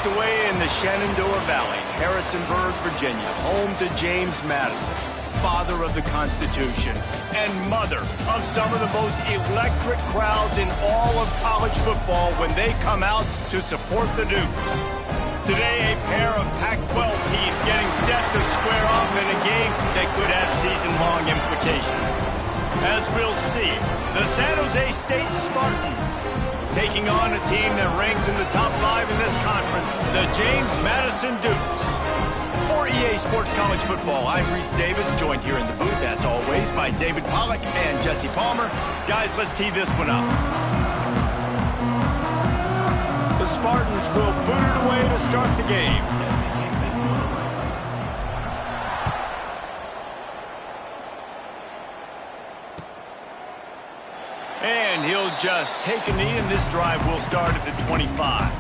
tucked away in the Shenandoah Valley, Harrisonburg, Virginia, home to James Madison, father of the Constitution and mother of some of the most electric crowds in all of college football when they come out to support the Dukes. Today, a pair of Pac-12 teams getting set to square off in a game that could have season-long implications. As we'll see, the San Jose State Spartans taking on a team that ranks in the top 5 in this conference, the James Madison Dukes. For EA Sports College Football, I'm Reese Davis, joined here in the booth, as always, by David Pollack and Jesse Palmer. Guys, let's tee this one up. The Spartans will boot it away to start the game. And he'll just take a knee, and this drive will start at the 25.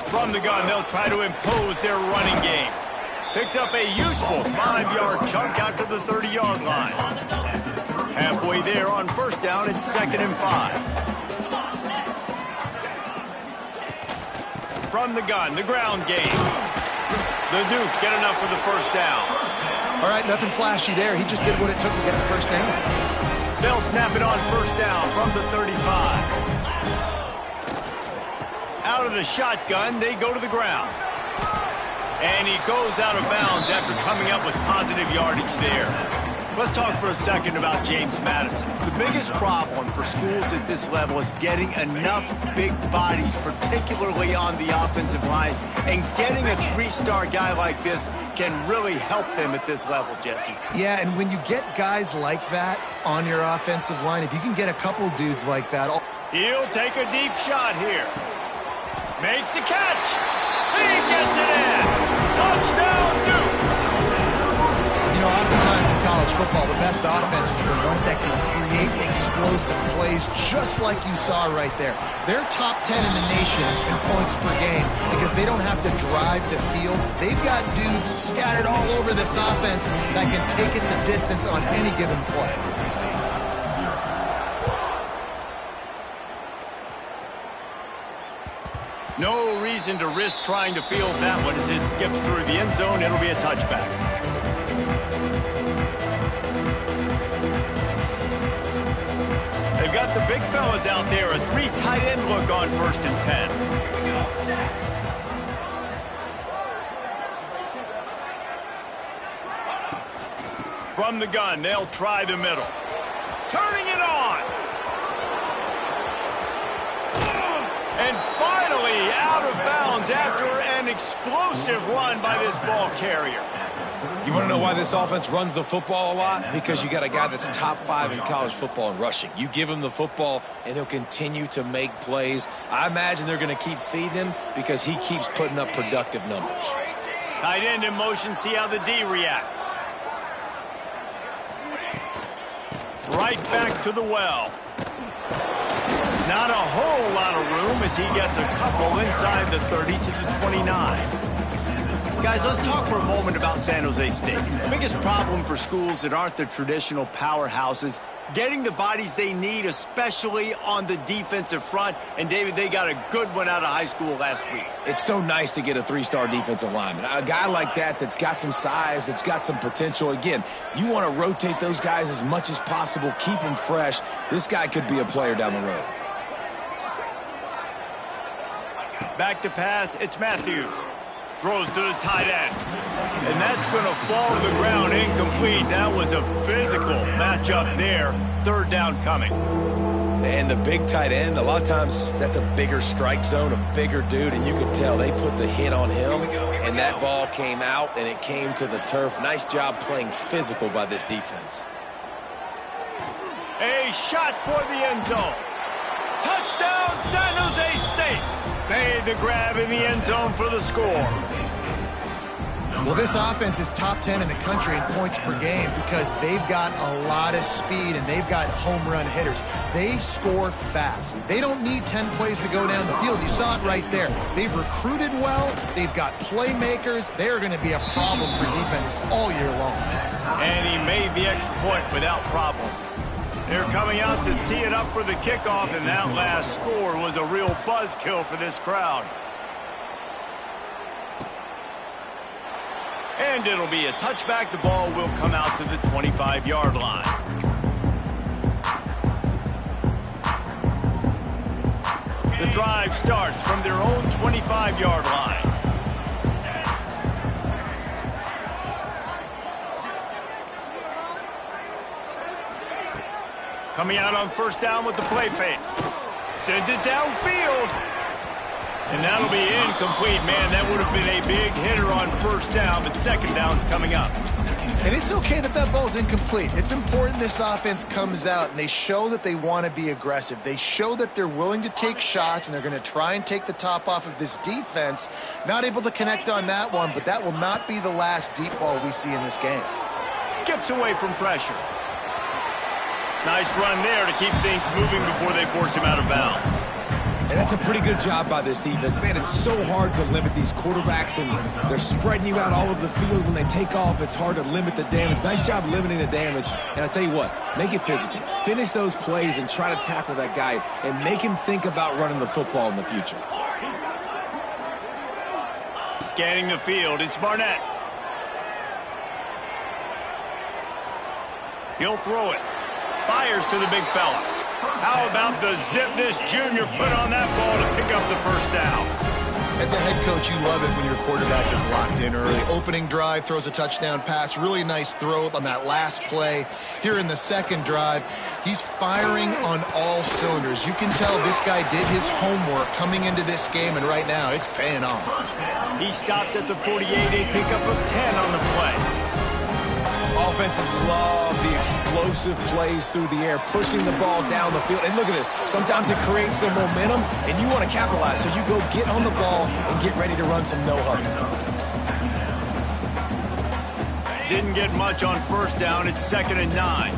From the gun, they'll try to impose their running game. Picks up a useful 5-yard chunk out to the 30-yard line. Halfway there on first down, it's 2nd and 5. From the gun, the ground game. The Dukes get enough for the first down. All right, nothing flashy there. He just did what it took to get the first down. They'll snap it on first down from the 35. Out of the shotgun, they go to the ground. And he goes out of bounds after coming up with positive yardage there. Let's talk for a second about James Madison. The biggest problem for schools at this level is getting enough big bodies, particularly on the offensive line. And getting a 3-star guy like this can really help them at this level, Jesse. Yeah, and when you get guys like that on your offensive line, if you can get a couple dudes like that... He'll take a deep shot here. Makes the catch. He gets it in. Touchdown, Dukes. You know, oftentimes in college football, the best offenses are the ones that can create explosive plays, just like you saw right there. They're top 10 in the nation in points per game because they don't have to drive the field. They've got dudes scattered all over this offense that can take it the distance on any given play. No reason to risk trying to field that one as it skips through the end zone. It'll be a touchback. They've got the big fellas out there. A 3 tight end look on 1st and 10. From the gun, they'll try the middle. Turning it on. And finally out of bounds after an explosive run by this ball carrier. You want to know why this offense runs the football a lot? Because you got a guy that's top 5 in college football in rushing. You give him the football, and he'll continue to make plays. I imagine they're going to keep feeding him because he keeps putting up productive numbers. Tight end in motion, see how the D reacts. Right back to the well. Not a whole lot of room as he gets a couple inside the 30 to the 29. Guys, let's talk for a moment about San Jose State. The biggest problem for schools that aren't the traditional powerhouses, getting the bodies they need, especially on the defensive front. And, David, they got a good one out of high school last week. It's so nice to get a 3-star defensive lineman. A guy like that that's got some size, that's got some potential. Again, you want to rotate those guys as much as possible, keep them fresh. This guy could be a player down the road. Back to pass, it's Matthews. Throws to the tight end. And that's going to fall to the ground incomplete. That was a physical matchup there. 3rd down coming. And the big tight end, a lot of times that's a bigger strike zone, a bigger dude, and you could tell they put the hit on him, and that ball came out, and it came to the turf. Nice job playing physical by this defense. A shot for the end zone. Touchdown, San Jose State. Made the grab in the end zone for the score. Well, this offense is top 10 in the country in points per game because they've got a lot of speed and they've got home run hitters. They score fast. They don't need 10 plays to go down the field. You saw it right there. They've recruited well. They've got playmakers. They are going to be a problem for defenses all year long. And he made the extra point without problem. They're coming out to tee it up for the kickoff, and that last score was a real buzzkill for this crowd. And it'll be a touchback. The ball will come out to the 25-yard line. The drive starts from their own 25-yard line. Coming out on first down with the play fake. Sends it downfield. And that'll be incomplete. Man, that would have been a big hitter on first down, but second down's coming up. And it's okay that that ball's incomplete. It's important this offense comes out and they show that they want to be aggressive. They show that they're willing to take shots and they're going to try and take the top off of this defense. Not able to connect on that one, but that will not be the last deep ball we see in this game. Skips away from pressure. Nice run there to keep things moving before they force him out of bounds. And that's a pretty good job by this defense. Man, it's so hard to limit these quarterbacks, and they're spreading you out all over the field. When they take off, it's hard to limit the damage. Nice job limiting the damage. And I tell you what, make it physical. Finish those plays and try to tackle that guy and make him think about running the football in the future. Scanning the field, it's Barnett. He'll throw it. Fires to the big fella. How about the zip this junior put on that ball to pick up the first down? As a head coach, you love it when your quarterback is locked in early. Opening drive, throws a touchdown pass. Really nice throw on that last play. Here in the second drive, he's firing on all cylinders. You can tell this guy did his homework coming into this game, and right now it's paying off. He stopped at the 48, a pickup of 10 on the play. Offenses love the explosive plays through the air, pushing the ball down the field. And look at this. Sometimes it creates some momentum, and you want to capitalize. So you go get on the ball and get ready to run some no-huddle. Didn't get much on first down. It's 2nd and 9.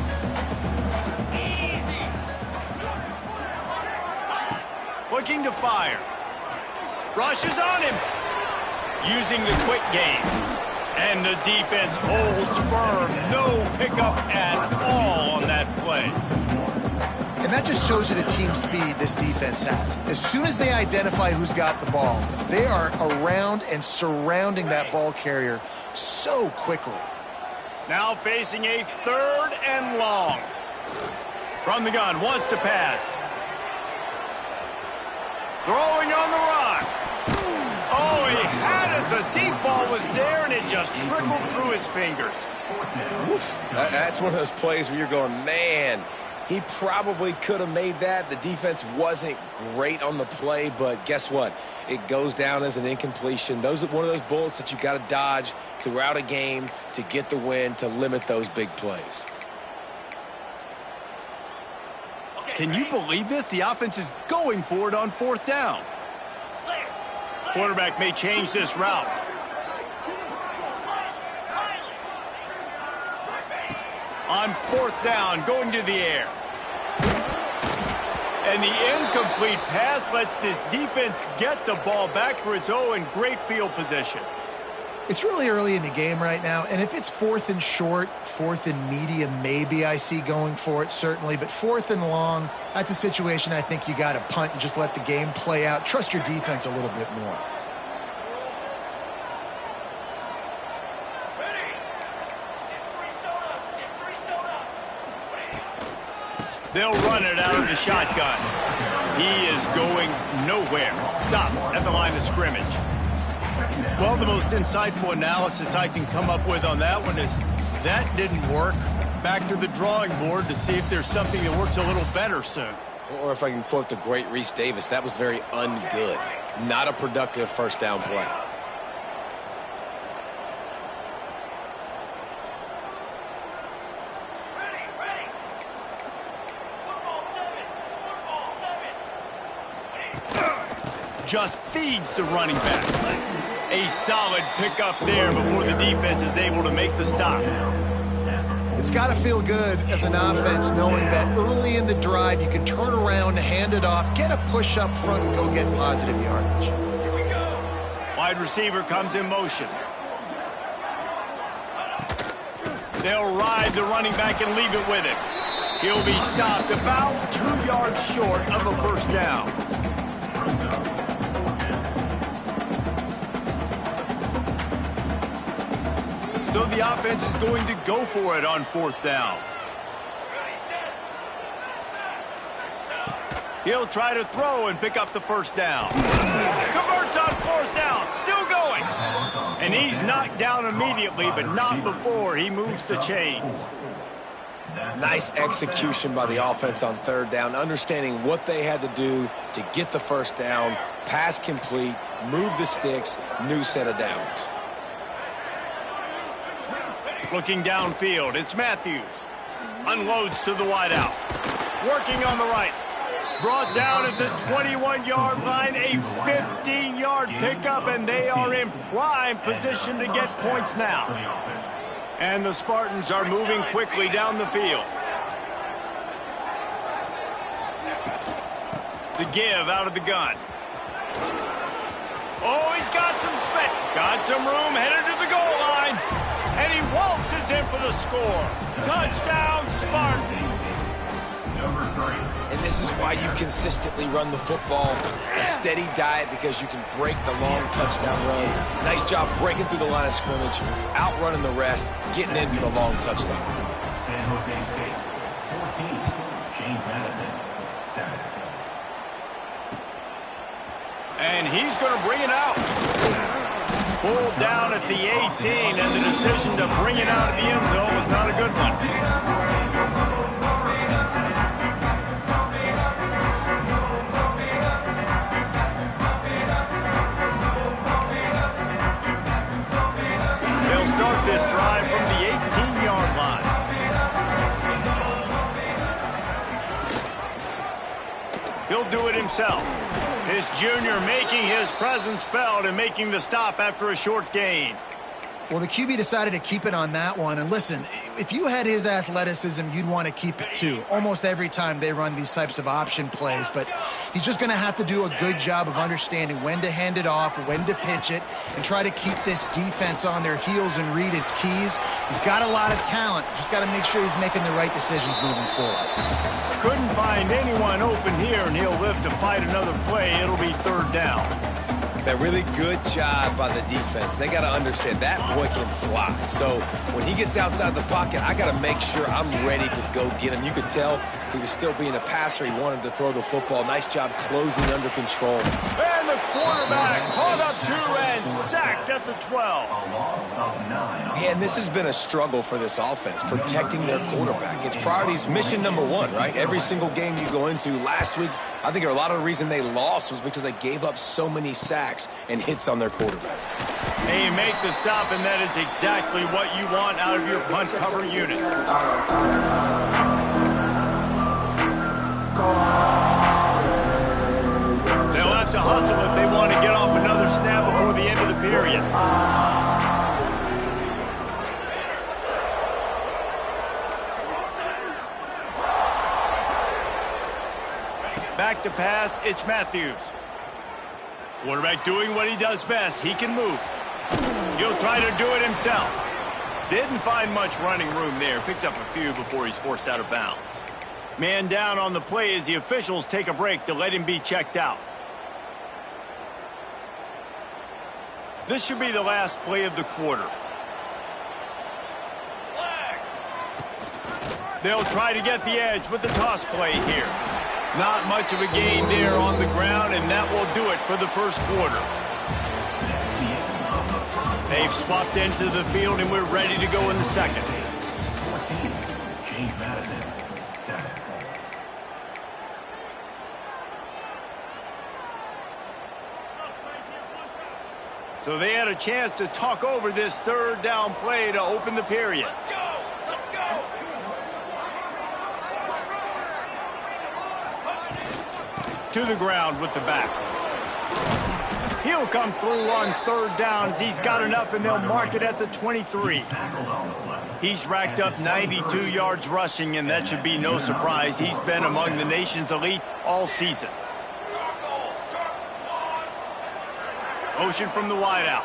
Looking to fire. Rushes on him. Using the quick game. And the defense holds firm. No pickup at all on that play. And that just shows you the team speed this defense has. As soon as they identify who's got the ball, they are around and surrounding that ball carrier so quickly. Now facing a 3rd and long. From the gun, wants to pass. Throwing on the run. Oh, he had it. The deep ball was there, and it just trickled through his fingers. Oof. That's one of those plays where you're going, man, he probably could have made that. The defense wasn't great on the play, but guess what? It goes down as an incompletion. Those are one of those bullets that you got to dodge throughout a game to get the win, to limit those big plays. Can you believe this? The offense is going for it on 4th down. Quarterback may change this route. On 4th down, going to the air. And the incomplete pass lets this defense get the ball back for its own great field position. It's really early in the game right now, and if it's 4th and short, 4th and medium, maybe I see going for it, certainly. But 4th and long, that's a situation I think you got to punt and just let the game play out. Trust your defense a little bit more. They'll run it out of the shotgun. He is going nowhere. Stop at the line of scrimmage. Well, the most insightful analysis I can come up with on that one is that didn't work. Back to the drawing board to see if there's something that works a little better soon. Or if I can quote the great Reese Davis, that was very ungood. Not a productive first down play. Just feeds the running back. A solid pickup there before the defense is able to make the stop. It's got to feel good as an offense knowing that early in the drive you can turn around, hand it off, get a push up front, and go get positive yardage. Wide receiver comes in motion. They'll ride the running back and leave it with him. He'll be stopped about 2 yards short of a first down. So the offense is going to go for it on 4th down. He'll try to throw and pick up the first down. Converts on 4th down, still going. And he's knocked down immediately, but not before he moves the chains. Nice execution by the offense on 3rd down, understanding what they had to do to get the first down, pass complete, move the sticks, new set of downs. Looking downfield, it's Matthews. Unloads to the wideout. Working on the right. Brought down at the 21-yard line, a 15-yard pickup, and they are in prime position to get points now. And the Spartans are moving quickly down the field. The give out of the gun. Oh, he's got some space. Got some room, headed to the goal line. And he waltzes in for the score. Touchdown, Spartans. And this is why you consistently run the football. A steady diet because you can break the long touchdown runs. Nice job breaking through the line of scrimmage, outrunning the rest, getting in for the long touchdown. San Jose State, 14. James Madison, 7. And he's going to bring it out. Pulled down at the 18, and the decision to bring it out of the end zone was not a good one. They'll start this drive from the 18-yard line. He'll do it himself. This junior making his presence felt and making the stop after a short gain. Well, the QB decided to keep it on that one. And listen, if you had his athleticism, you'd want to keep it too. Almost every time they run these types of option plays. But he's just going to have to do a good job of understanding when to hand it off, when to pitch it, and try to keep this defense on their heels and read his keys. He's got a lot of talent. Just got to make sure he's making the right decisions moving forward. Couldn't find anyone open here, and he'll live to fight another play. It'll be 3rd down. That really good job by the defense. They got to understand that boy can fly. So when he gets outside the pocket, I got to make sure I'm ready to go get him. You could tell he was still being a passer. He wanted to throw the football. Nice job closing under control. And the quarterback caught up to and sacked at the 12. And this has been a struggle for this offense, protecting their quarterback. It's priorities, mission number 1, right? Every single game you go into. Last week, I think a lot of the reason they lost was because they gave up so many sacks and hits on their quarterback. They make the stop, and that is exactly what you want out of your punt cover unit. They'll have to hustle if they want to get off another snap before the end of the period. Back to pass, it's Matthews. Quarterback doing what he does best. He can move. He'll try to do it himself. Didn't find much running room there. Picks up a few before he's forced out of bounds. Man down on the play as the officials take a break to let him be checked out. This should be the last play of the quarter. They'll try to get the edge with the toss play here. Not much of a gain there on the ground, and that will do it for the first quarter. They've swapped into the field, and we're ready to go in the second. 14. James Madison, 7. So they had a chance to talk over this 3rd down play to open the period. Let's go! To the ground with the back. He'll come through on third down as he's got enough, and they'll mark it at the 23. He's racked up 92 yards rushing, and that should be no surprise. He's been among the nation's elite all season. Motion from the wideout.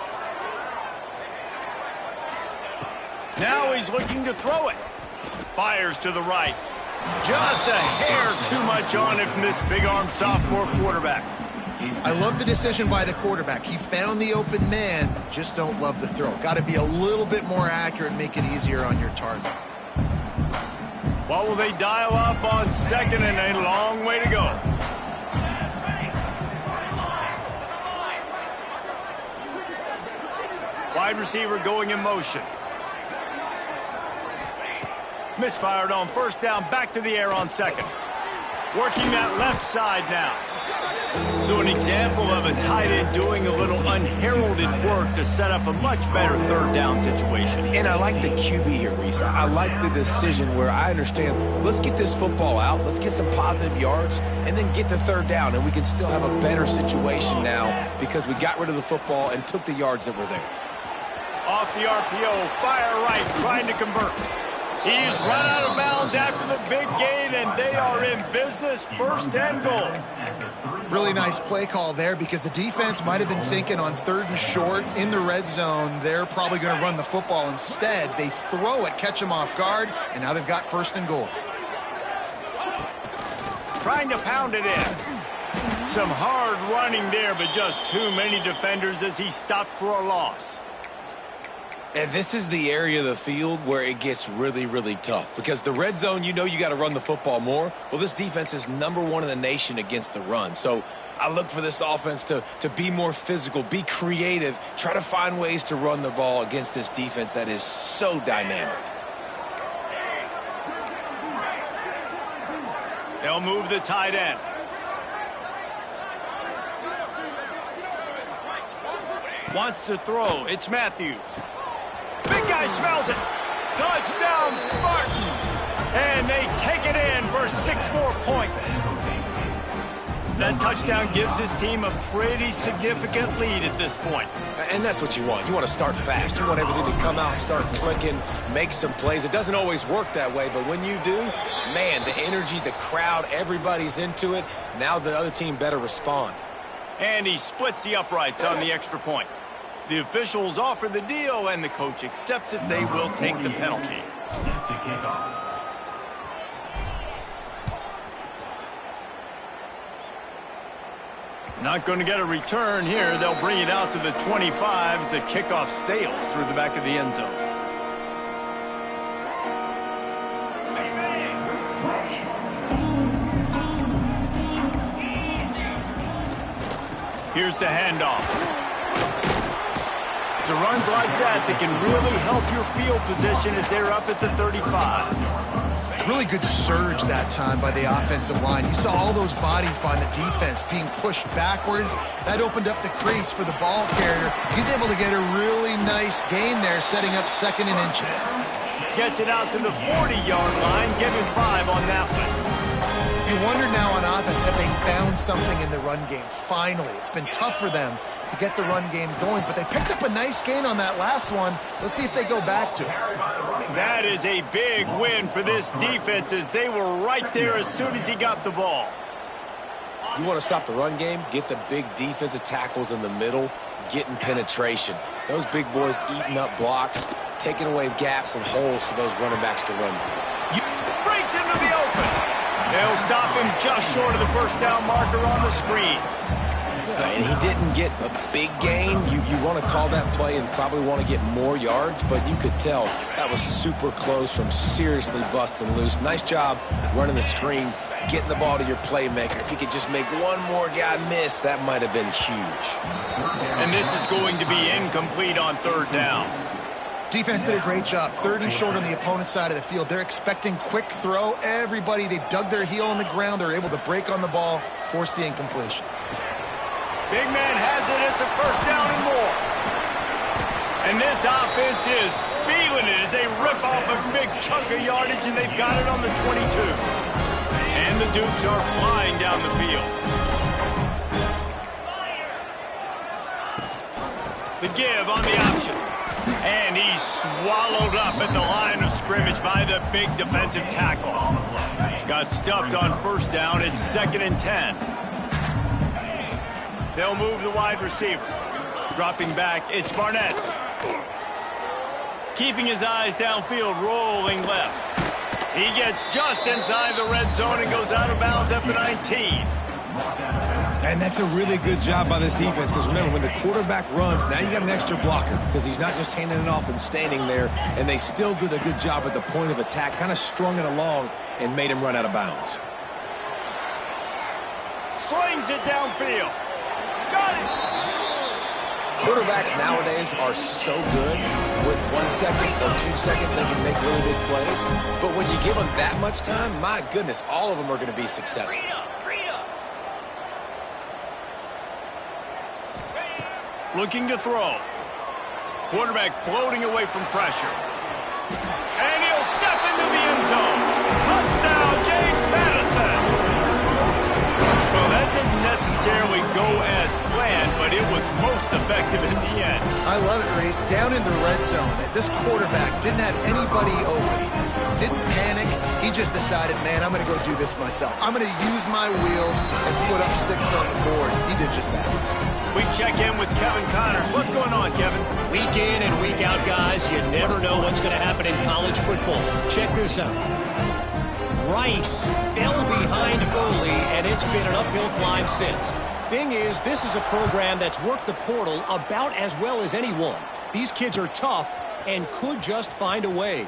Now he's looking to throw it. Fires to the right. Just a hair too much on it from this big-armed sophomore quarterback. I love the decision by the quarterback. He found the open man, just don't love the throw. Got to be a little bit more accurate and make it easier on your target. What will they dial up on second, and a long way to go? Wide receiver going in motion. Misfired on first down, back to the air on second. Working that left side now. So an example of a tight end doing a little unheralded work to set up a much better third down situation. And I like the QB here, Reese. I like the decision where I understand, let's get this football out, let's get some positive yards, and then get to third down, and we can still have a better situation now because we got rid of the football and took the yards that were there. Off the RPO, fire right, trying to convert. He's run out of bounds after the big gain, and they are in business, first and goal. Really nice play call there because the defense might have been thinking on third and short in the red zone. They're probably going to run the football. Instead, they throw it, catch them off guard, and now they've got first and goal. Trying to pound it in. Some hard running there, but just too many defenders as he stopped for a loss. And this is the area of the field where it gets really, really tough. Because the red zone, you know you got to run the football more. Well, this defense is #1 in the nation against the run. So I look for this offense to be more physical, be creative, try to find ways to run the ball against this defense that is so dynamic. They'll move the tight end. Wants to throw. It's Matthews. Big guy smells it. Touchdown, Spartans. And they take it in for 6 more points. That touchdown gives his team a pretty significant lead at this point. And that's what you want. You want to start fast. You want everything to come out, start clicking, make some plays. It doesn't always work that way, but when you do, man, the energy, the crowd, everybody's into it. Now the other team better respond. And he splits the uprights on the extra point. The officials offer the deal, and the coach accepts it. They will take the penalty. Set to kick off. Not going to get a return here. They'll bring it out to the 25 as the kickoff sails through the back of the end zone. Here's the handoff. It's runs like that can really help your field position as they're up at the 35. Really good surge that time by the offensive line. You saw all those bodies by the defense being pushed backwards. That opened up the crease for the ball carrier. He's able to get a really nice gain there, setting up second and inches. Gets it out to the 40-yard line. Give him 5 on that one. You wonder now on offense, have they found something in the run game? Finally, it's been tough for them to get the run game going, but they picked up a nice gain on that last one. Let's see if they go back to it. That is a big win for this defense as they were right there as soon as he got the ball. You want to stop the run game? Get the big defensive tackles in the middle, getting penetration. Those big boys eating up blocks, taking away gaps and holes for those running backs to run through. Breaks into the open. They'll stop him just short of the first down marker on the screen. And he didn't get a big gain. You want to call that play and probably want to get more yards, but you could tell that was super close from seriously busting loose. Nice job running the screen, getting the ball to your playmaker. If he could just make one more guy miss, that might have been huge. And this is going to be incomplete on third down. Defense did a great job. Third and short on the opponent's side of the field. They're expecting quick throw. Everybody, they dug their heel on the ground. They're able to break on the ball, force the incompletion. Big man has it. It's a first down and more. And this offense is feeling it as they rip off a big chunk of yardage, and they've got it on the 22. And the Dukes are flying down the field. The give on the option. And he's swallowed up at the line of scrimmage by the big defensive tackle. Got stuffed on first down. It's 2nd and 10. They'll move the wide receiver. Dropping back, it's Barnett. Keeping his eyes downfield, rolling left. He gets just inside the red zone and goes out of bounds at the 19. And that's a really good job by this defense, because remember, when the quarterback runs, now you got an extra blocker, because he's not just handing it off and standing there, and they still did a good job at the point of attack, kind of strung it along and made him run out of bounds. Slings it downfield. Got it. Quarterbacks nowadays are so good. With 1 second or 2 seconds, they can make really big plays. But when you give them that much time, my goodness, all of them are going to be successful. Looking to throw. Quarterback floating away from pressure. And he'll step into the end zone. Touchdown, James Madison. Well, that didn't necessarily go as planned, but it was most effective in the end. I love it, Reese. Down in the red zone, this quarterback didn't have anybody open. Didn't panic. He just decided, man, I'm going to go do this myself. I'm going to use my wheels and put up 6 on the board. He did just that. We check in with Kevin Connors. What's going on, Kevin? Week in and week out, guys, you never know what's going to happen in college football. Check this out. Rice fell behind early, and it's been an uphill climb since. Thing is, this is a program that's worked the portal about as well as anyone. These kids are tough and could just find a way.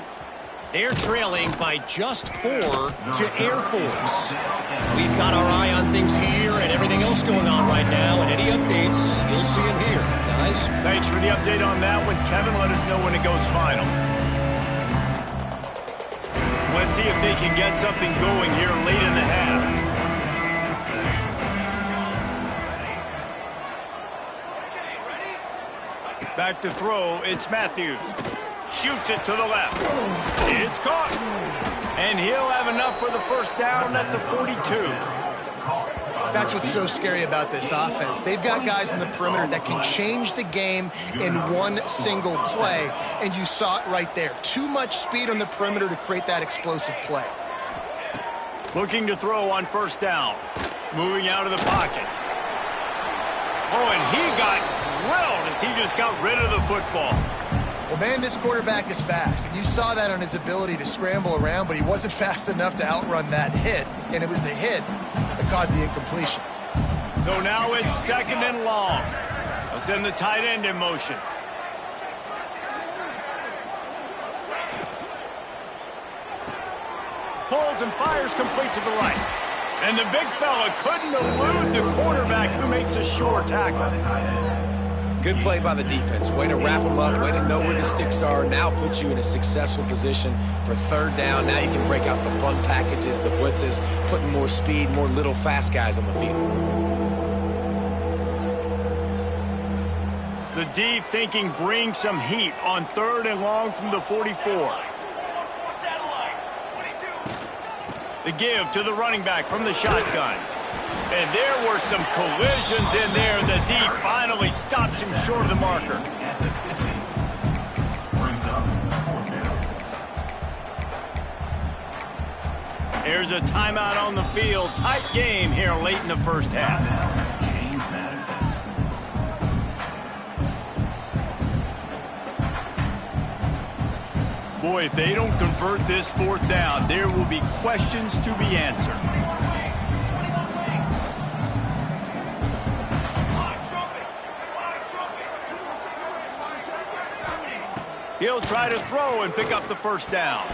They're trailing by just 4 to Air Force. We've got our eye on things here and everything else going on right now, and any updates, you'll see them here, guys. Thanks for the update on that one, Kevin. Let us know when it goes final. Let's see if they can get something going here late in the half. Back to throw, it's Matthews. Shoots it to the left. It's caught. And he'll have enough for the first down at the 42. That's what's so scary about this offense. They've got guys in the perimeter that can change the game in one single play, and you saw it right there. Too much speed on the perimeter to create that explosive play. Looking to throw on first down. Moving out of the pocket. Oh, and he got drilled as he just got rid of the football. Well, man, this quarterback is fast. You saw that on his ability to scramble around, but he wasn't fast enough to outrun that hit, and it was the hit that caused the incompletion. So now it's 2nd and long. They'll send the tight end in motion. Pulls and fires complete to the right. And the big fella couldn't elude the quarterback, who makes a sure tackle. Good play by the defense. Way to wrap them up. Way to know where the sticks are. Now puts you in a successful position for 3rd down. Now you can break out the fun packages, the blitzes, putting more speed, more little fast guys on the field. The D thinking bring some heat on 3rd and long from the 44. The give to the running back from the shotgun. And there were some collisions in there. The D finally stops him short of the marker. Here's a timeout on the field. Tight game here late in the first half. Boy, if they don't convert this 4th down, there will be questions to be answered. He'll try to throw and pick up the first down.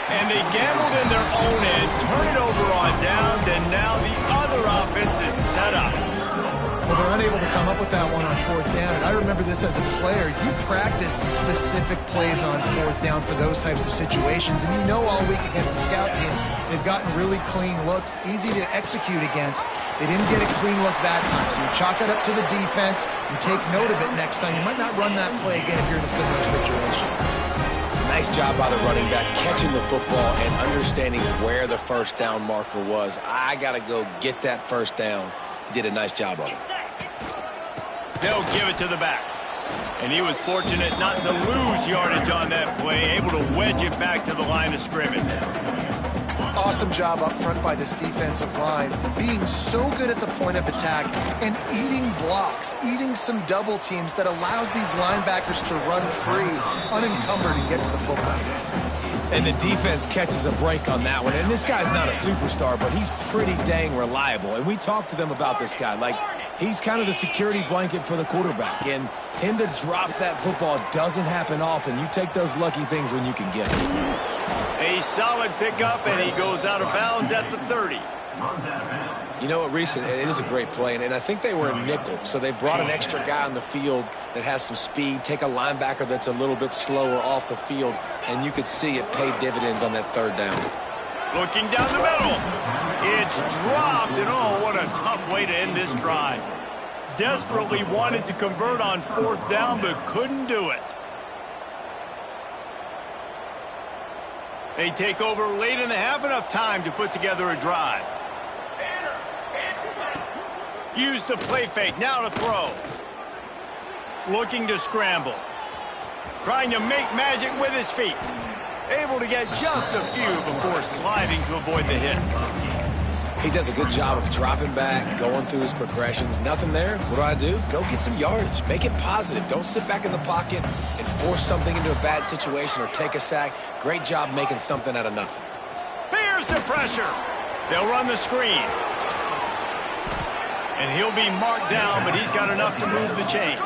And they gambled in their own end, turn it over on downs, and now the other offense is set up. Well, they're unable to come up with that one on 4th down. And I remember this as a player. You practice specific plays on 4th down for those types of situations. And you know all week against the scout team, they've gotten really clean looks, easy to execute against. They didn't get a clean look that time. So you chalk it up to the defense and take note of it next time. You might not run that play again if you're in a similar situation. Nice job by the running back, catching the football and understanding where the first down marker was. I got to go get that first down. He did a nice job of it. They'll give it to the back. And he was fortunate not to lose yardage on that play, able to wedge it back to the line of scrimmage. Awesome job up front by this defensive line, being so good at the point of attack and eating blocks, eating some double teams that allows these linebackers to run free, unencumbered, and get to the football. And the defense catches a break on that one. And this guy's not a superstar, but he's pretty dang reliable. And we talked to them about this guy. Like, he's kind of the security blanket for the quarterback. And him to drop that football doesn't happen often. You take those lucky things when you can get them. A solid pickup, and he goes out of bounds at the 30. You know what, Reese, it is a great play, and I think they were in nickel, so they brought an extra guy on the field that has some speed, take a linebacker that's a little bit slower off the field, and you could see it paid dividends on that third down. Looking down the middle. It's dropped, and oh, what a tough way to end this drive. Desperately wanted to convert on fourth down, but couldn't do it. They take over late in the half, enough time to put together a drive. Use the play fake, now to throw. Looking to scramble. Trying to make magic with his feet. Able to get just a few before sliding to avoid the hit. He does a good job of dropping back, going through his progressions. Nothing there. What do? Go get some yardage. Make it positive. Don't sit back in the pocket and force something into a bad situation or take a sack. Great job making something out of nothing. Here's the pressure. They'll run the screen. And he'll be marked down, but he's got enough to move the chains.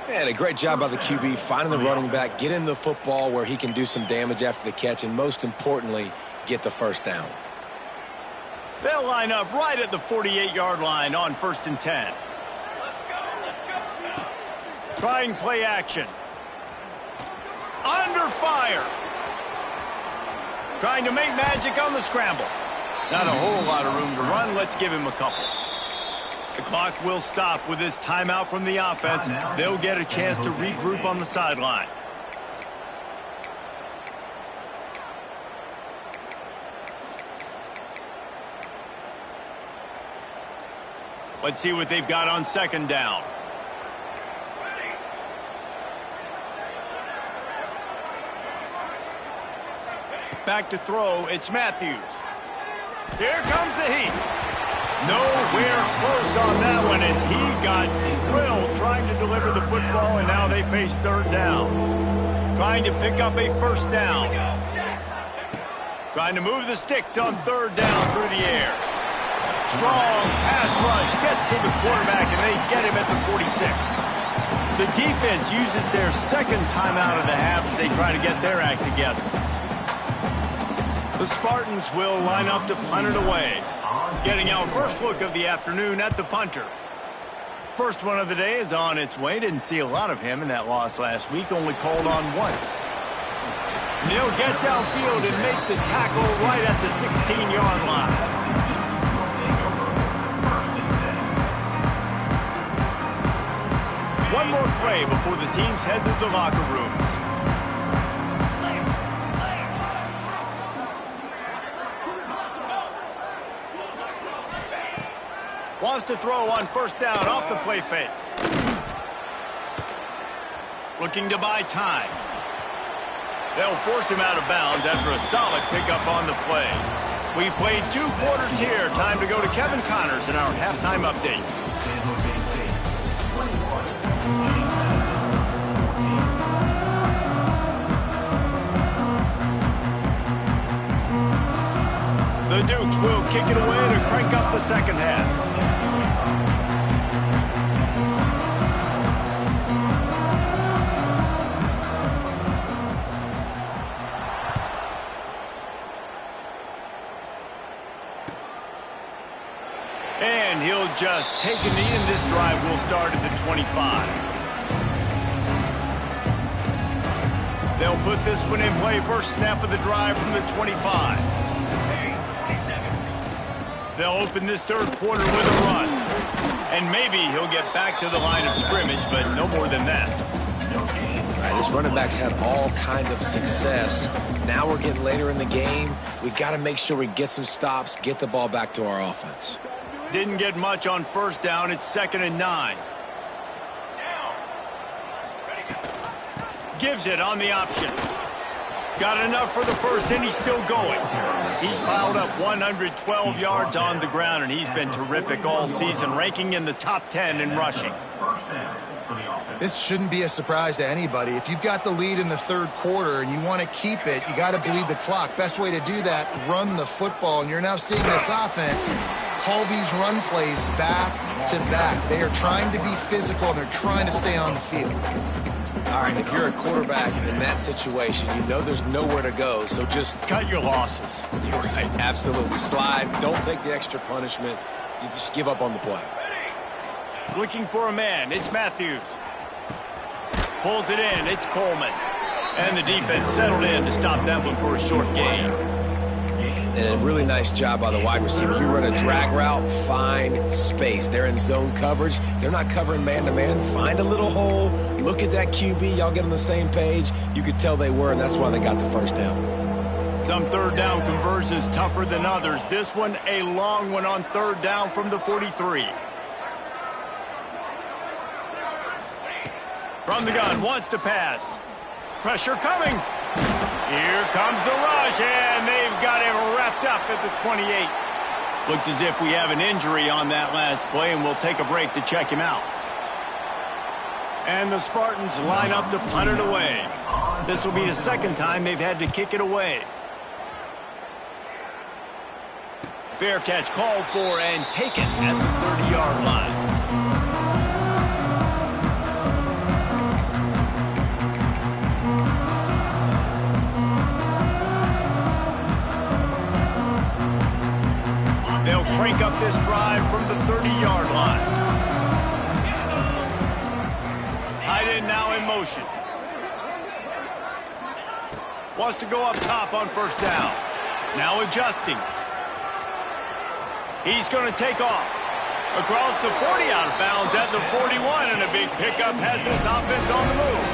And a great job by the QB finding the running back, get him the football where he can do some damage after the catch, and most importantly, get the first down. They'll line up right at the 48-yard line on 1st and 10. Trying play action. Under fire. Trying to make magic on the scramble. Not a whole lot of room to run. Let's give him a couple. The clock will stop with this timeout from the offense. They'll get a chance to regroup on the sideline. Let's see what they've got on 2nd down. Back to throw, it's Matthews. Here comes the heat. Nowhere close on that one as he got drilled trying to deliver the football, and now they face 3rd down. Trying to pick up a 1st down. Trying to move the sticks on 3rd down through the air. Strong pass rush gets to the quarterback, and they get him at the 46. The defense uses their 2nd timeout of the half as they try to get their act together. The Spartans will line up to punt it away. Getting our first look of the afternoon at the punter. First one of the day is on its way. Didn't see a lot of him in that loss last week. Only called on once. They'll get downfield and make the tackle right at the 16-yard line. One more play before the teams head to the locker rooms. Wants to throw on 1st down off the play fake. Looking to buy time. They'll force him out of bounds after a solid pickup on the play. We played 2 quarters here. Time to go to Kevin Connors in our halftime update. The Dukes will kick it away to crank up the 2nd half. And he'll just take a knee, and this drive will start at the 25. They'll put this one in play. First snap of the drive from the 25. They'll open this 3rd quarter with a run. And maybe he'll get back to the line of scrimmage, but no more than that. All right, this running back's had all kind of success. Now we're getting later in the game. We got to make sure we get some stops, get the ball back to our offense. Didn't get much on first down. It's 2nd and 9. Gives it on the option. Got enough for the first, and he's still going. He's piled up 112 yards on the ground, and he's been terrific all season, ranking in the top 10 in rushing. This shouldn't be a surprise to anybody. If you've got the lead in the third quarter and you want to keep it, you got to bleed the clock. Best way to do that, run the football. And you're now seeing this offense call these run plays back to back. They are trying to be physical, and they're trying to stay on the field. All right, if you're a quarterback in that situation, you know there's nowhere to go, so just cut your losses. You're right, absolutely. Slide, don't take the extra punishment. You just give up on the play. Looking for a man, it's Matthews. Pulls it in, it's Coleman. And the defense settled in to stop that one for a short gain. And a really nice job by the wide receiver. You run a drag route, find space. They're in zone coverage. They're not covering man-to-man. Find a little hole. Look at that QB. Y'all get on the same page. You could tell they were, and that's why they got the first down. Some third down conversions tougher than others. This one, a long one on third down from the 43. From the gun, wants to pass. Pressure coming. Here comes the rush, and they've got him wrapped up at the 28. Looks as if we have an injury on that last play, and we'll take a break to check him out. And the Spartans line up to punt it away. This will be the second time they've had to kick it away. Fair catch called for and taken at the 30-yard line. They'll crank up this drive from the 30-yard line. Tight end now in motion. Wants to go up top on first down. Now adjusting. He's going to take off. Across the 40, out of bounds at the 41, and a big pickup has this offense on the move.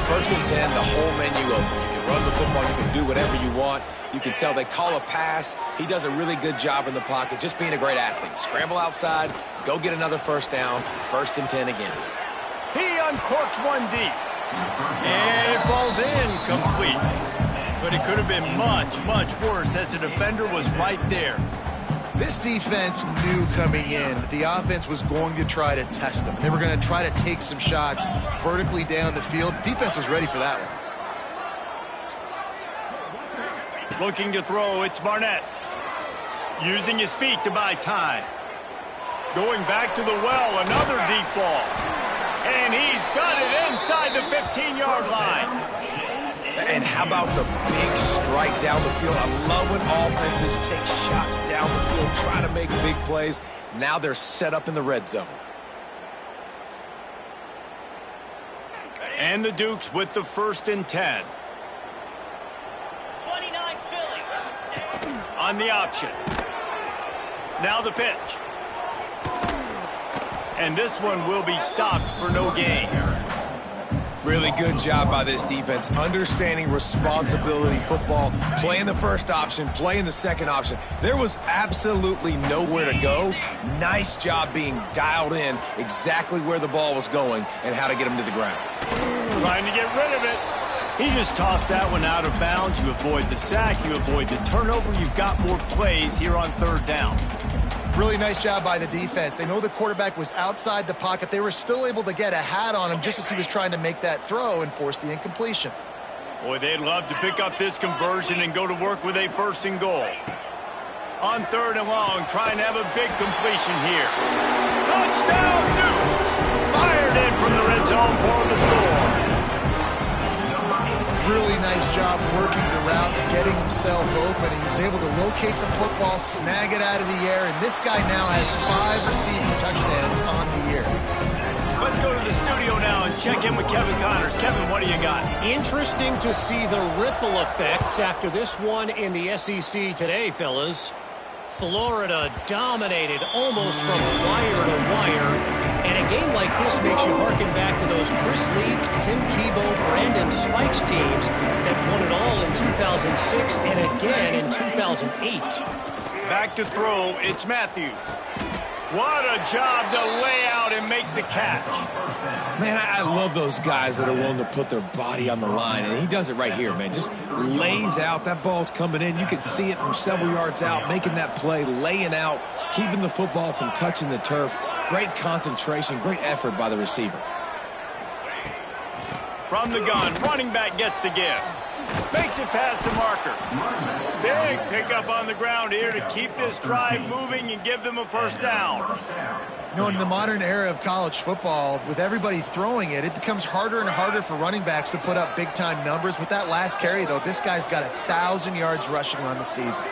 1st and 10, the whole menu open. You can run the football, you can do whatever you want. You can tell they call a pass. He does a really good job in the pocket, just being a great athlete. Scramble outside, go get another first down, 1st and 10 again. He uncorks one deep. And it falls in complete. But it could have been much, much worse as the defender was right there. This defense knew coming in that the offense was going to try to test them. They were going to try to take some shots vertically down the field. Defense was ready for that one. Looking to throw, it's Barnett. Using his feet to buy time. Going back to the well, another deep ball. And he's got it inside the 15-yard line. And how about the big strike down the field? I love when offenses take shots down the field, try to make big plays. Now they're set up in the red zone. And the Dukes with the 1st and 10. 29 Philly. On the option. Now the pitch. And this one will be stopped for no gain. Really good job by this defense, understanding responsibility football, playing the first option, playing the second option. There was absolutely nowhere to go. Nice job being dialed in exactly where the ball was going and how to get him to the ground. Trying to get rid of it. He just tossed that one out of bounds. You avoid the sack, you avoid the turnover. You've got more plays here on third down. Really nice job by the defense. They know the quarterback was outside the pocket. They were still able to get a hat on him just as he was trying to make that throw and force the incompletion. Boy, they'd love to pick up this conversion and go to work with a 1st and goal. On 3rd and long, trying to have a big completion here. Touchdown, Dukes! Fired in from the red zone for the score. Really nice job working the route, getting himself open. He was able to locate the football, snag it out of the air, and this guy now has 5 receiving touchdowns on the year. Let's go to the studio now and check in with Kevin Connors. Kevin, what do you got? Interesting to see the ripple effects after this one in the SEC today, fellas. Florida dominated almost from wire to wire. And a game like this makes you harken back to those Chris Leak, Tim Tebow, Brandon Spikes teams that won it all in 2006 and again in 2008. Back to throw, it's Matthews. What a job to lay out and make the catch. Man, I love those guys that are willing to put their body on the line, and he does it right here, man. Just lays out. That ball's coming in. You can see it from several yards out, making that play, laying out, keeping the football from touching the turf. Great concentration, great effort by the receiver. From the gun, running back gets to give. Makes it past the marker. Big pickup on the ground here to keep this drive moving and give them a first down. You know, in the modern era of college football, with everybody throwing it, it becomes harder and harder for running backs to put up big-time numbers. With that last carry, though, this guy's got 1,000 yards rushing on the season.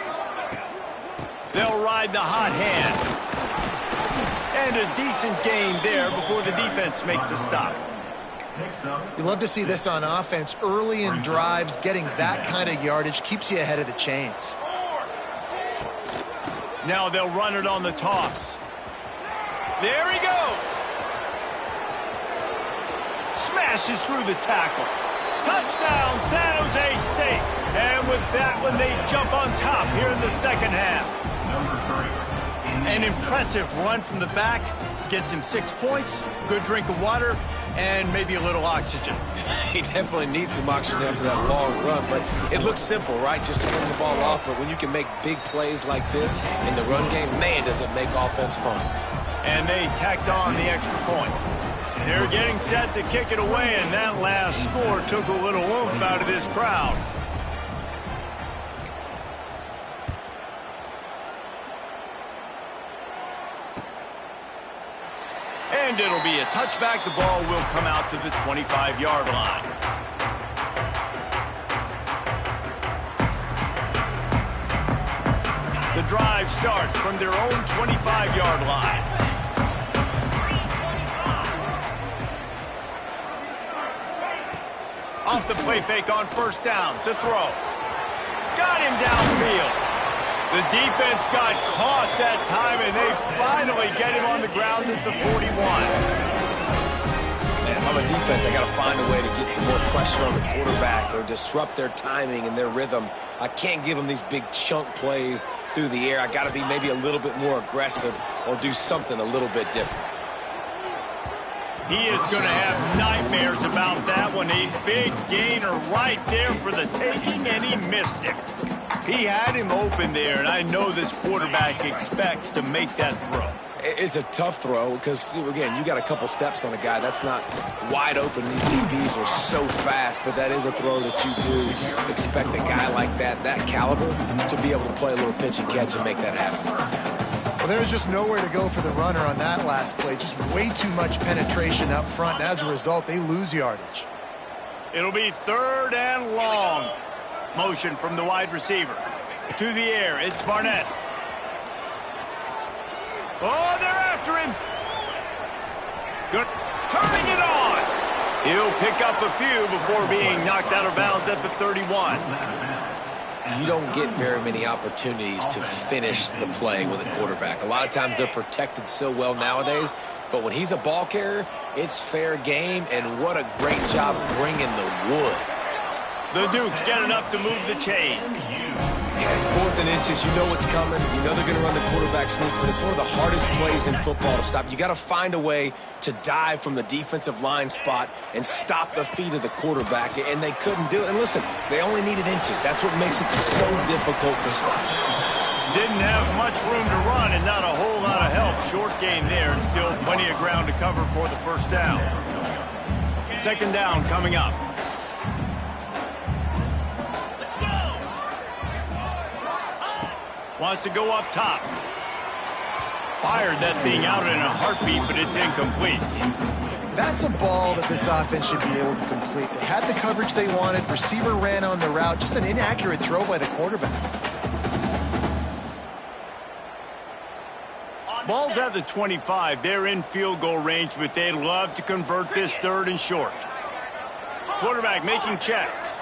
They'll ride the hot hand. And a decent gain there before the defense makes the stop. You love to see this on offense. Early in drives, getting that kind of yardage keeps you ahead of the chains. Now they'll run it on the toss. There he goes. Smashes through the tackle. Touchdown, San Jose State. And with that one, they jump on top here in the second half. An impressive run from the back. Gets him 6 points, good drink of water, and maybe a little oxygen. He definitely needs some oxygen after that long run, but it looks simple, right? Just to run the ball off, but when you can make big plays like this in the run game, man, does it make offense fun. And they tacked on the extra point. They're getting set to kick it away, and that last score took a little oomph out of this crowd. And it'll be a touchback. The ball will come out to the 25-yard line. The drive starts from their own 25-yard line. Off the play fake on first down to throw. Got him downfield. The defense got caught that time, and they finally get him on the ground at the 41. Man, if I'm a defense, I got to find a way to get some more pressure on the quarterback or disrupt their timing and their rhythm. I can't give them these big chunk plays through the air. I got to be maybe a little bit more aggressive or do something a little bit different. He is going to have nightmares about that one. A big gainer right there for the taking, and he missed it. He had him open there, and I know this quarterback expects to make that throw. It's a tough throw because, again, you got a couple steps on a guy. That's not wide open. These DBs are so fast, but that is a throw that you do expect a guy like that caliber, to be able to play a little pitch and catch and make that happen. Well, there's just nowhere to go for the runner on that last play. Just way too much penetration up front, and as a result, they lose yardage. It'll be 3rd and long. Motion from the wide receiver. To the air, it's Barnett. Oh, they're after him. Good. Turning it on. He'll pick up a few before being knocked out of bounds at the 31. You don't get very many opportunities to finish the play with a quarterback. A lot of times they're protected so well nowadays, but when he's a ball carrier, it's fair game, and what a great job bringing the wood. The Dukes get enough to move the chains. Yeah, 4th and inches, you know what's coming. You know they're going to run the quarterback sneak, but it's one of the hardest plays in football to stop. You got to find a way to dive from the defensive line spot and stop the feet of the quarterback, and they couldn't do it. And listen, they only needed inches. That's what makes it so difficult to stop. Didn't have much room to run and not a whole lot of help. Short gain there, and still plenty of ground to cover for the first down. 2nd down coming up. Wants to go up top. Fired that thing out in a heartbeat, but it's incomplete. That's a ball that this offense should be able to complete. They had the coverage they wanted. Receiver ran on the route. Just an inaccurate throw by the quarterback. Ball's at the 25. They're in field goal range, but they'd love to convert this 3rd and short. Quarterback making checks.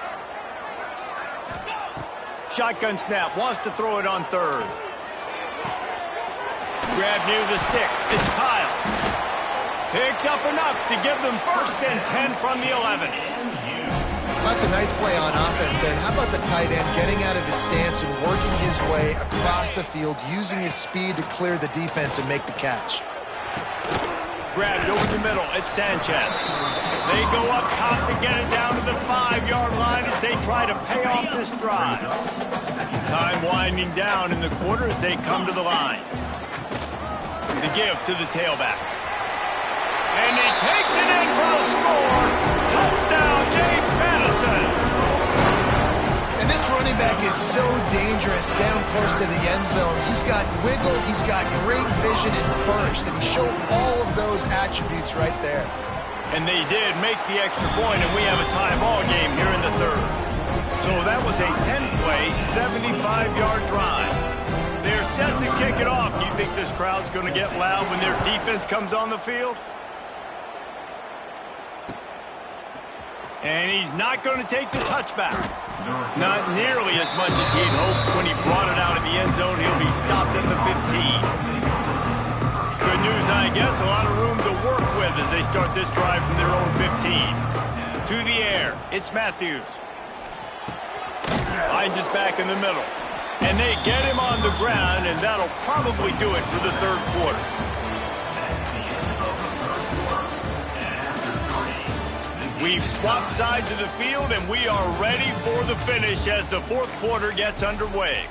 Shotgun snap, wants to throw it on 3rd. Grab near the sticks, it's Kyle. Picks up enough to give them 1st and 10 from the 11. That's a nice play on offense there. And how about the tight end getting out of his stance and working his way across the field, using his speed to clear the defense and make the catch. Grabbed over the middle. It's Sanchez. They go up top to get it down to the 5-yard line as they try to pay off this drive. Time winding down in the quarter as they come to the line. The give to the tailback. And he takes it in for a score. Touchdown, James Madison. And this running back is so dangerous down close to the end zone. He's got wiggle, he's got great vision and burst, and he showed all of those attributes right there. And they did make the extra point, and we have a tie ball game here in the third. So that was a 10-play, 75-yard drive. They're set to kick it off. You think this crowd's going to get loud when their defense comes on the field? And he's not going to take the touchback. Not nearly as much as he'd hoped when he brought it out of the end zone. He'll be stopped at the 15. Good news, I guess. A lot of room to work with as they start this drive from their own 15. To the air. It's Matthews. Finds us back in the middle. And they get him on the ground, and that'll probably do it for the third quarter. We've swapped sides of the field, and we are ready for the finish as the fourth quarter gets underway.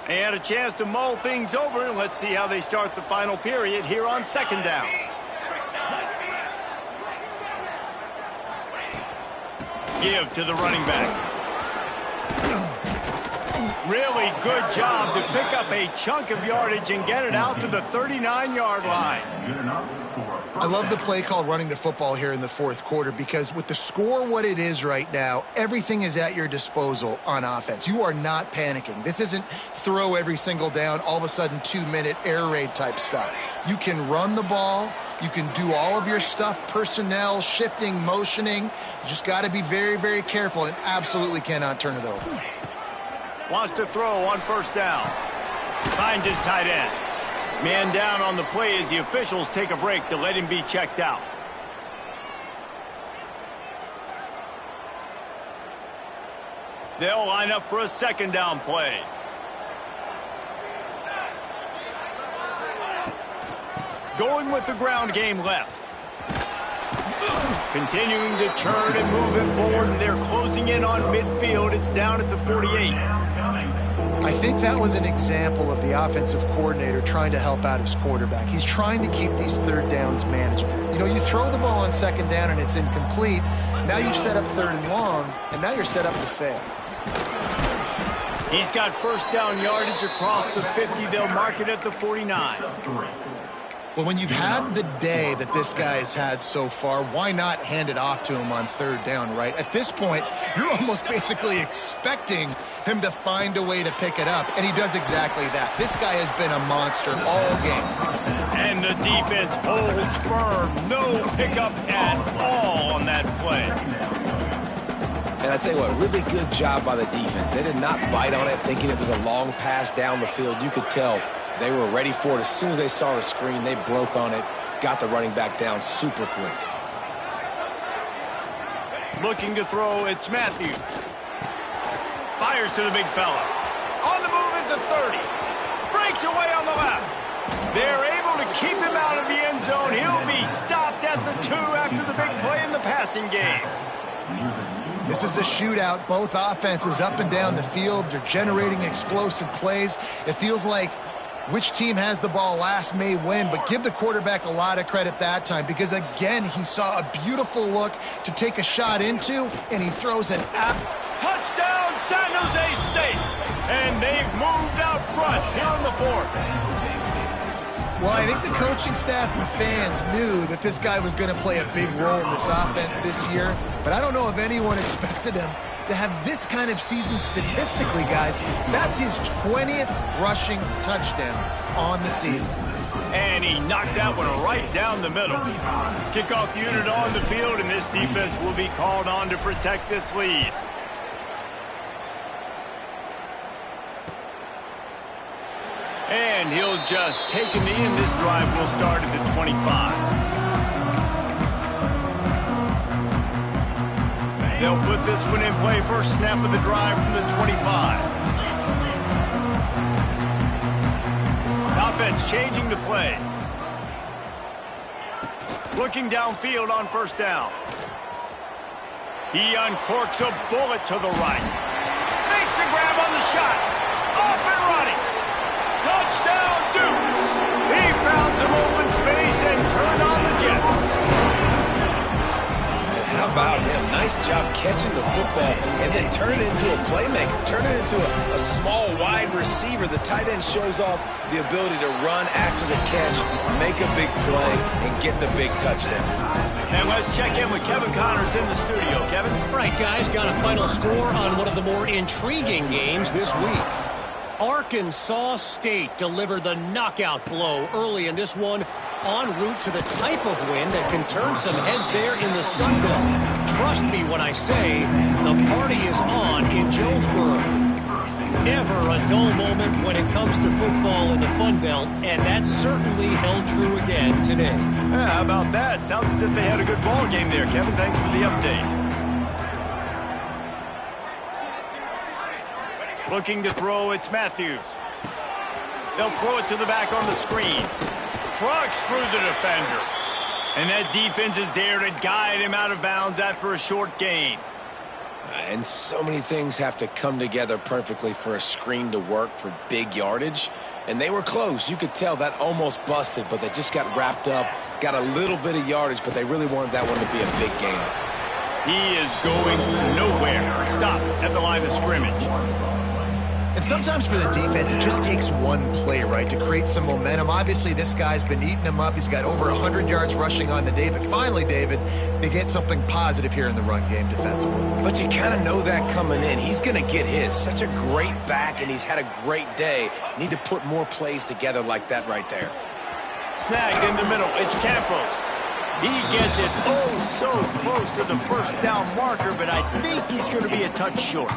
They had a chance to mull things over, and let's see how they start the final period here on second down. Give to the running back. Really good job to pick up a chunk of yardage and get it out to the 39-yard line. I love the play called running the football here in the fourth quarter because with the score what it is right now, everything is at your disposal on offense. You are not panicking. This isn't throw every single down, all of a sudden 2-minute air raid type stuff. You can run the ball. You can do all of your stuff, personnel, shifting, motioning. You just got to be very, very careful and absolutely cannot turn it over. Wants to throw on first down. Finds his tight end. Man down on the play as the officials take a break to let him be checked out. They'll line up for a second down play. Going with the ground game left. Continuing to turn and move it forward, and they're closing in on midfield. It's down at the 48. I think that was an example of the offensive coordinator trying to help out his quarterback. He's trying to keep these third downs manageable. You know, you throw the ball on second down and it's incomplete. Now you've set up third and long, and now you're set up to fail. He's got first down yardage across the 50. They'll mark it at the 49. Well, when you've had the day that this guy has had so far, why not hand it off to him on third down, right? At this point, you're almost basically expecting him to find a way to pick it up, and he does exactly that. This guy has been a monster all game. And the defense holds firm. No pickup at all on that play. And I tell you what, really good job by the defense. They did not bite on it thinking it was a long pass down the field. You could tell they were ready for it. As soon as they saw the screen, they broke on it, got the running back down super quick. Looking to throw, it's Matthews. Fires to the big fella. On the move is the 30. Breaks away on the left. They're able to keep him out of the end zone. He'll be stopped at the 2 after the big play in the passing game. This is a shootout. Both offenses up and down the field. They're generating explosive plays. It feels like which team has the ball last may win, but give the quarterback a lot of credit that time because, again, he saw a beautiful look to take a shot into, and he throws an touchdown, San Jose State! And they've moved out front here in the fourth. Well, I think the coaching staff and fans knew that this guy was going to play a big role in this offense this year, but I don't know if anyone expected him to have this kind of season statistically, guys. That's his 20th rushing touchdown on the season. And he knocked that one right down the middle. Kickoff unit on the field, and this defense will be called on to protect this lead. And he'll just take a knee, and this drive will start at the 25. They'll put this one in play. First snap of the drive from the 25. Offense changing the play. Looking downfield on first down. He uncorks a bullet to the right. Makes a grab on the shot. Off and running. Touchdown, Dukes. He found some open space and turned on the Jets. How about him? Nice job catching the football and then turn it into a playmaker. Turn it into a small, wide receiver. The tight end shows off the ability to run after the catch, make a big play, and get the big touchdown. And let's check in with Kevin Connors in the studio. Kevin? Right, guys, got a final score on one of the more intriguing games this week. Arkansas State delivered the knockout blow early in this one, en route to the type of win that can turn some heads there in the Sun Belt. Trust me when I say the party is on in Jonesboro. Never a dull moment when it comes to football in the Fun Belt, and that certainly held true again today. Yeah, how about that? Sounds as if they had a good ball game there, Kevin. Thanks for the update. Looking to throw, it's Matthews. They'll throw it to the back on the screen. Trucks through the defender. And that defense is there to guide him out of bounds after a short gain. And so many things have to come together perfectly for a screen to work for big yardage. And they were close. You could tell that almost busted, but they just got wrapped up, got a little bit of yardage, but they really wanted that one to be a big gainer. He is going nowhere. Stop at the line of scrimmage. And sometimes for the defense, it just takes one play, right, to create some momentum. Obviously, this guy's been eating him up. He's got over 100 yards rushing on the day. But finally, David, they get something positive here in the run game defensively. But you kind of know that coming in. He's going to get his. Such a great back, and he's had a great day. Need to put more plays together like that right there. Snagged in the middle. It's Campos. He gets it so close to the first down marker, but I think he's going to be a touch short.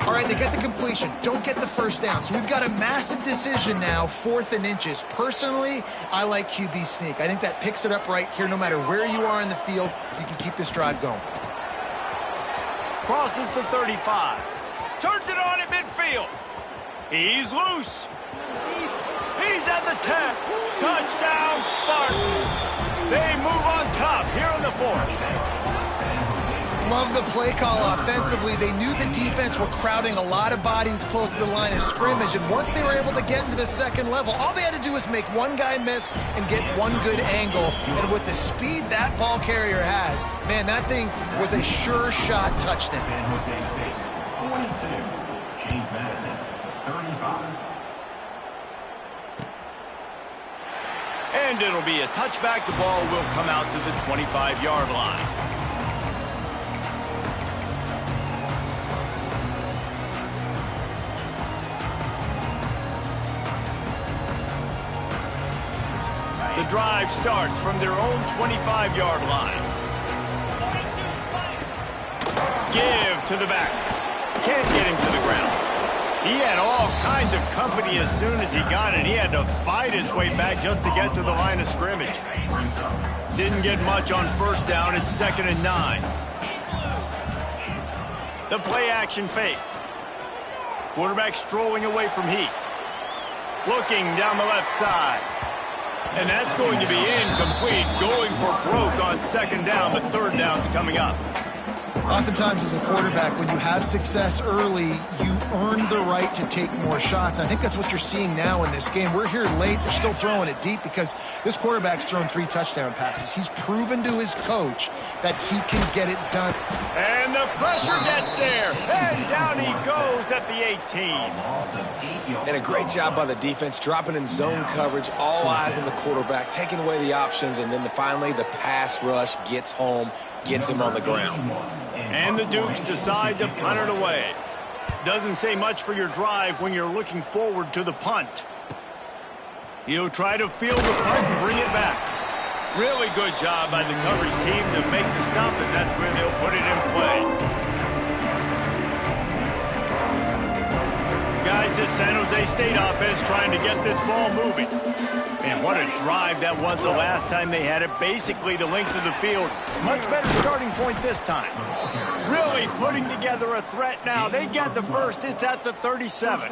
All right, they get the completion. Don't get the first down. So we've got a massive decision now, 4th and inches. Personally, I like QB sneak. I think that picks it up right here. No matter where you are in the field, you can keep this drive going. Crosses the 35. Turns it on at midfield. He's loose. He's at the 10. Touchdown, Spartans. They move on top here in the 4th. Love the play call offensively. They knew the defense were crowding a lot of bodies close to the line of scrimmage, and once they were able to get into the second level, all they had to do was make one guy miss and get one good angle. And with the speed that ball carrier has, man, that thing was a sure shot touchdown. San Jose State, 42. James Madison, 35. And it'll be a touchback. The ball will come out to the 25-yard line. The drive starts from their own 25-yard line. Give to the back. Can't get him to the ground. He had all kinds of company as soon as he got it. He had to fight his way back just to get to the line of scrimmage. Didn't get much on first down. It's 2nd and 9. The play action fake. Quarterback strolling away from heat. Looking down the left side. And that's going to be incomplete. Going for broke on 2nd down, but 3rd down's coming up. Oftentimes as a quarterback, when you have success early, you earn the right to take more shots. I think that's what you're seeing now in this game. We're here late. They're still throwing it deep because this quarterback's thrown 3 touchdown passes. He's proven to his coach that he can get it done. And the pressure gets there. And down he goes at the 18. And a great job by the defense, dropping in zone coverage, all eyes on the quarterback, taking away the options, and then finally the pass rush gets home, gets him on the ground. And the Dukes decide to punt it away. Doesn't say much for your drive when you're looking forward to the punt. He'll try to field the punt and bring it back. Really good job by the coverage team to make the stop, and that's where they'll put it in play. Got guys, this San Jose State offense trying to get this ball moving. Man, what a drive that was the last time they had it. Basically the length of the field. Much better starting point this time. Really putting together a threat now. They get the first. It's at the 37.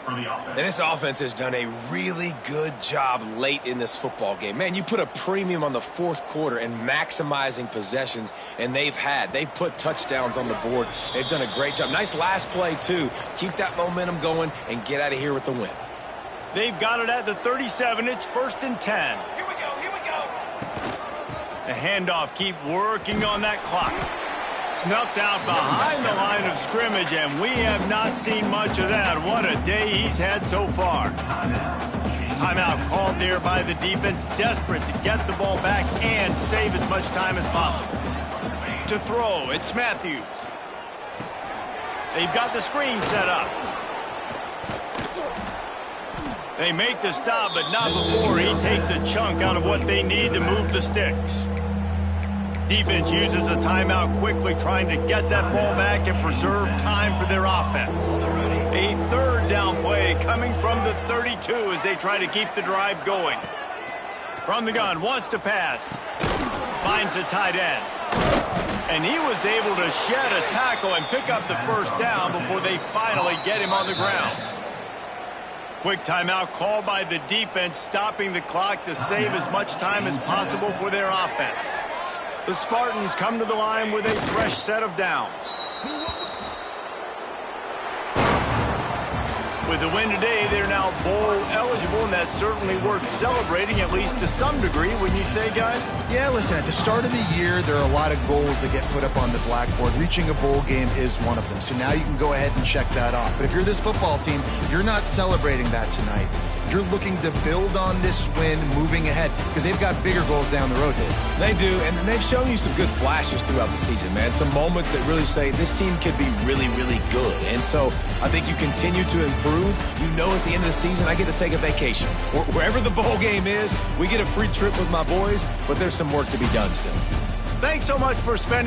And this offense has done a really good job late in this football game. Man, you put a premium on the fourth quarter and maximizing possessions, and they've put touchdowns on the board. They've done a great job. Nice last play, too. Keep that momentum going and get out of here with the win. They've got it at the 37. It's 1st and 10. Here we go. The handoff, keep working on that clock. Snuffed out behind the line of scrimmage, and we have not seen much of that. What a day he's had so far. Timeout called there by the defense, desperate to get the ball back and save as much time as possible. To throw, it's Matthews. They've got the screen set up. They make the stop, but not before he takes a chunk out of what they need to move the sticks. Defense uses a timeout quickly, trying to get that ball back and preserve time for their offense. A 3rd down play coming from the 32 as they try to keep the drive going. From the gun, wants to pass. Finds the tight end. And he was able to shed a tackle and pick up the first down before they finally get him on the ground. Quick timeout called by the defense, stopping the clock to save as much time as possible for their offense. The Spartans come to the line with a fresh set of downs. With the win today, they're now bowl eligible, and that's certainly worth celebrating, at least to some degree, wouldn't you say, guys? Yeah, listen, at the start of the year, there are a lot of goals that get put up on the blackboard. Reaching a bowl game is one of them. So now you can go ahead and check that off. But if you're this football team, you're not celebrating that tonight. You're looking to build on this win moving ahead because they've got bigger goals down the road, Dave. They do, and they've shown you some good flashes throughout the season, man. Some moments that really say this team could be really, really good. And so I think you continue to improve. You know at the end of the season, I get to take a vacation. Wherever the bowl game is, we get a free trip with my boys, but there's some work to be done still. Thanks so much for spending